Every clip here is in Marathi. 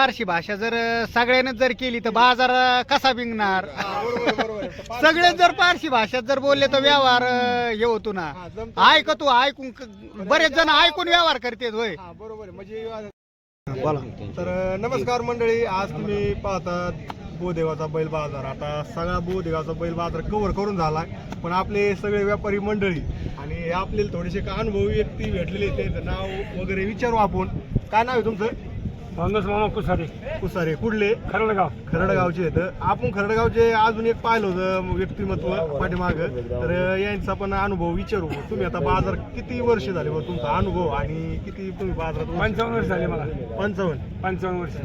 पारशी भाषा जर सगळ्यांनी जर केली तर बाजार कसा बिंगणार? सगळेच जर पारशी भाषेत जर बोलले तर व्यवहार हे होतो ना. ऐकतो ऐकून बरेच जण ऐकून व्यवहार करतात होय. बरोबर आहे. म्हणजे बोला. तर नमस्कार मंडळी, आज तुम्ही पाहतात बोदेगावचा बैल बाजार. आता सगळा बोदेगावचा बैल बाजार कव्हर करून झालाय, पण आपले सगळे व्यापारी मंडळी आणि आपल्याला थोडेसे अनुभवी व्यक्ती भेटलेले, ते नाव वगैरे विचारू आपण. काय नाव आहे तुमचं? मानस मामा कुसारे, कुसारे. कुठले? खरडगाव. खरडगावचे आहेत. आपण खरडगावचे अजून एक पाहिलं होतं व्यक्तिमत्व पाठीमाग, तर यांचा पण अनुभव विचारू. तुम्ही आता बाजार किती वर्ष झाले बरं तुमचा अनुभव, आणि किती तुम्ही बाजारात? 55 वर्ष झाले मला. 55 वर्ष.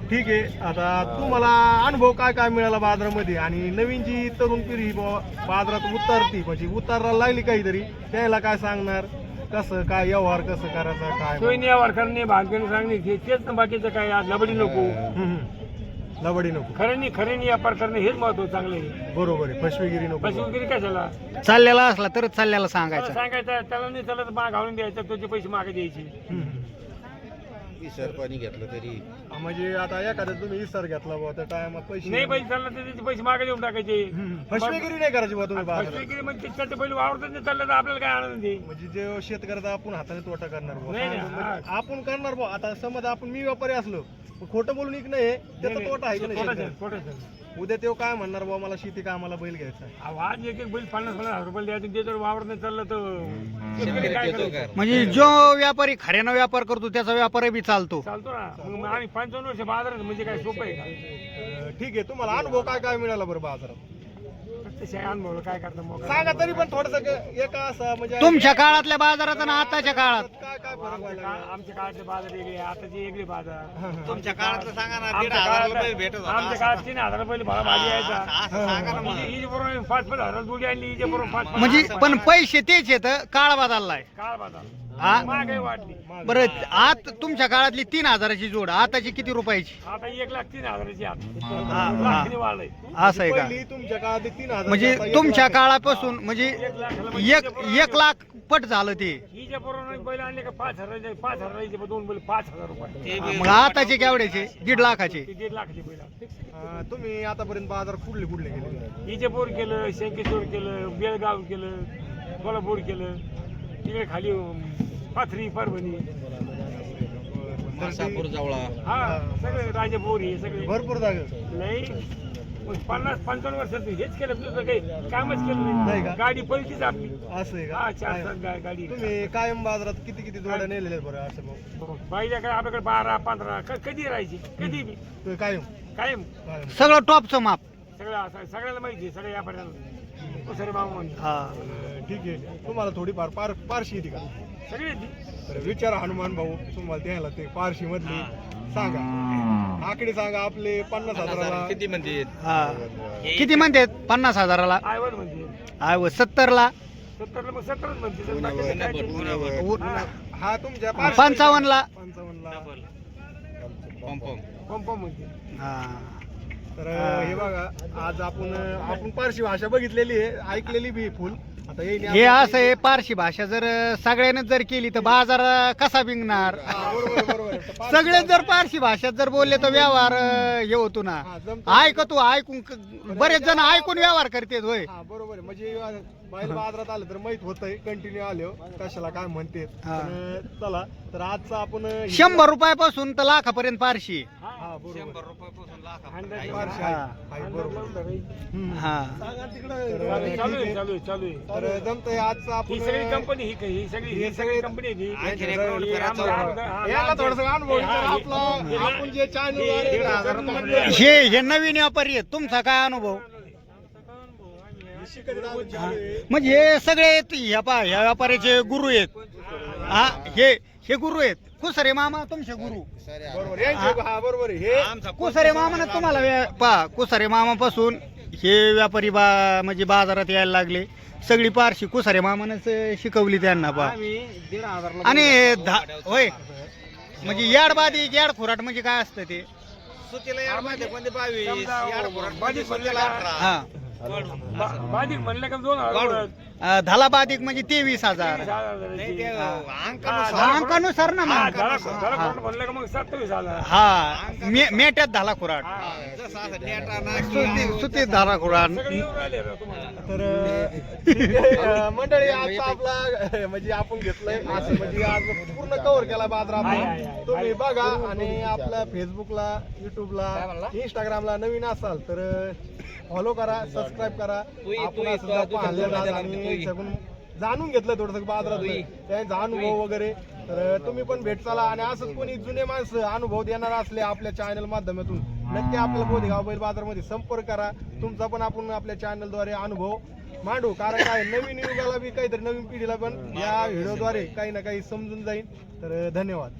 ठीक आहे. आता तुम्हाला अनुभव काय काय मिळाला बाजारामध्ये, आणि नवीन जी तरुण पिढी बाजारात उतरती, म्हणजे उतरायला लागली काहीतरी, त्याला काय सांगणार? कसं काय व्यवहार कसं करायचा, काय सोयीने व्यवहार करणे, भांडणे सांगणे, तेच ना. बाकीचं काय आज लबडी नको, लबडी नको, खऱ्याने व्यापार करणे हेच महत्व चांगलं आहे. बरोबर आहे. फसवेगिरी नको. फसवेगिरी कशाला? चाललेला असला तरच चाललेला सांगायचं. सांगायचं त्याला नाही चालत, माग घालून द्यायचं, तुझे पैसे मागे द्यायचे. पाणी घेतलं तरी म्हणजे आता एखाद्या तुम्ही इसर घेतला बुवा, तर टायमात पैसे नाही पैसे चाललं तर त्याचे पैसे मागे देऊन टाकायचे. फसवेगिरी नाही करायची बुवा तुम्ही बाजारात. फसवेगिरी म्हणजे त्याच्या पहिले वावरतात नाही चाललं तर आपल्याला काय आनंद आहे? म्हणजे जे शेतकऱ्याचा आपण हाताने तोटा करणार बुवा. नाही, नाही, म्हणजे आपण करणार बुवा. आता समज आपण मी व्यापारी असलो, खोटं बोलून एक नाही, त्याचा तोटा आहे की नाही शेतकऱ्याचा? उद्या तेव्हा काय म्हणणार बुवा, मला शेती कामाला बैल घ्यायचा आहे. आज एक बैल 50,000 रुपये द्यायचं, ते जर वावर नाही चाललं तर शेतकरी काय करायचं? म्हणजे जो व्यापारी खऱ्यानं व्यापार करतो त्याचा व्यापार बी चालतो. चालतो ना. मग आम्ही 55 वर्ष बाजारात म्हणजे काय सोपं आहे का? ठीक आहे. तुम्हाला अनुभव काय काय मिळाला बरं बाजारात? तसे अनुभवलं काय करता मग? सांगा तरी पण थोडस एका असं म्हणजे तुमच्या काळातल्या बाजारात आणि आताच्या काळात काय काय फरक व्हायला लागला? आमच्या काळातले बाजार वेगळे, आताचे वेगळे बाजार. तुमच्या काळातलं सांगा ना. आमच्या 1,500 रुपये भेटत काळात होता. आमच्या काळात 3,000 रुपये भाडा भाजी यायचा. असं सांगा ना मग. हिजे बरोबर 5-5 हजार जोडी आणली, हिजे बरोबर 5-5 म्हणजे पण पैसे तेच येत, काळ बदललाय. काळ बाजार. हा? महागाई वाढली. बरं, आत तुमच्या काळातली 3,000ची जोड आताची किती रुपयाची? आता 1,03,000 हा. लाखांनी वाढलंय. असं आहे का? पहिली तुमच्या काळात 3,000, म्हणजे आता 1 तुमच्या लाख. काळापासून म्हणजे 1 लाखाला म्हणजे एक लाख पट झालं ते. हिजे बरोबर बैल आणले का 5,000, 5,000 दोन बैल 5,000 रुपये. मग आताचे केवढ्याचे? 1.5 लाखाचे. ते 1.5 लाखाचे बैल. तुम्ही आतापर्यंत बाजार कुठले कुठले गेले? हिजेपूर केलं, शंकेश्वर केलं, बेळगाव केलं, सोलापूर केलं, तिकडे खाली पाथरी, परभणी, मासापूर जवळा. हा सगळे राजेपूर, हे सगळे भरपूर जागा. नाही. 50-55 वर्षात हेच केलं, दुसरं काही कामच केलं नाही नाही. का? गाडी पहिलीच आपली. असं आहे हा का? 4 गाडी. तुम्ही कायम बाजारात किती किती जोड्या नेलेल्या बरं असं मग? बाईच्याकडे आपल्याकडे 12-15 कधी राहायची, कधी बी तर कायम कायम. कायम. सगळं टॉपचं माप. सगळ्याला माहिती आहे, सगळ्या व्यापाऱ्यांना. कुसारे मामा म्हणजे हा. ठीक आहे. तुम्हाला थोडीफार पारशी येते का? सगळी ती. तर विचारा हनुमान भाऊ तुम्हाला त्याला ते पारशी मधली सांगा. आकडे सांगा आपले. 50,000 किती म्हणते? हा. किती म्हणते? 50,000ला. आयवर म्हणजे आय 70ला. 70ला मग 70च म्हणते. तर बाकीचं काय ते. हा तुमच्या 55ला. 55ला. पंप म्हणते. हा. तर हे बघा, आज आपण पारशी भाषा बघितलेली आहे, ऐकलेली बी फुल. आता येईल हे असं आहे, पारशी भाषा जर सगळ्यानं जर केली तर बाजार कसा बिंगणार? बरोबर. सगळेच जर पारशी भाषेत जर बोलले तर व्यवहार हे होतो ना. ऐकतो ऐकून बरेच जण ऐकून व्यवहार करतात होय. हा बरोबर आहे. म्हणजे बैल बाजारात आलं तर माहित होतंय कंटिन्यू आले कशाला काय म्हणते. चला तर आजचा आपण 100 रुपयापासून तर लाखापर्यंत पारशी. हा बरोबर. 100 रुपयापासून पारशी लाख. आहे. आहे, बरोबर. हा. चालू आहे. तर जमतंय आजचा ही सगळी आपण. कंपनी ही सगळी कंपनी आहे ती. आणखीन एक round करायचा. याला थोडंसं अनुभव विचारा आपला. आपण जे चॅनल हे नवीन व्यापारी आहेत, तुमचा काय अनुभव? म्हणजे हे सगळे ह्या व्यापाऱ्याचे गुरु आहेत. हा, हे गुरु आहेत. कुसारे मामा तुमचे गुरु. बरोबर यांचे. हा बरोबर आहे. हे कुसारे मामाने तुम्हाला पहा, कुसारे मामापासून हे व्यापारी म्हणजे बाजारात यायला लागले. सगळी पारशी कुसारे मामानेच शिकवली त्यांना पहा. आणि होय, म्हणजे याडबादी याड खुराट म्हणजे काय असतं ते? सुतीला याड माहिती कोणते 22, याड खुराट बाजी सुतीला 18. हा. बाधिक म्हणलं का 2,000 धाला बाधिक म्हणजे 23,000. नाही ते हा, अंकानुसार अंकानुसार ना मग. म्हणलं का मग 27,000. हा मेट्यात धाला खुराट, जसं असं डेटा ना सुतीत धाला खुराट. सगळे येऊन राहिले रे तुम्हाला. तर ठीक आहे. मंडळी आजचा आपला म्हणजे आपण घेतलंय असं म्हणजे आज पूर्ण कव्हर केला बाजार आपण. तुम्ही बघा आणि आपल्या फेसबुकला, युट्यूबला, इंस्टाग्रामला नवीन असाल तर फॉलो करा, सबस्क्राईब करा. आपण असं गप्पा हाणल्या आणि सगळं जाणून घेतलं थोडंसं बाजारात त्यांचा अनुभव वगैरे. तर तुम्ही पण भेट चला आणि असंच कोणी जुने माणसं अनुभव देणार असले आपल्या चॅनल माध्यमातून नक्की आपल्या बोधेगाव बैल बाजारमध्ये संपर्क करा. तुमचा पण आपण आपल्या चॅनलद्वारे अनुभव मांडू, कारण काय नवीन युगाला बी काहीतरी नवीन पिढीला पण या व्हिडिओद्वारे काही ना काही समजून जाईल. तर धन्यवाद.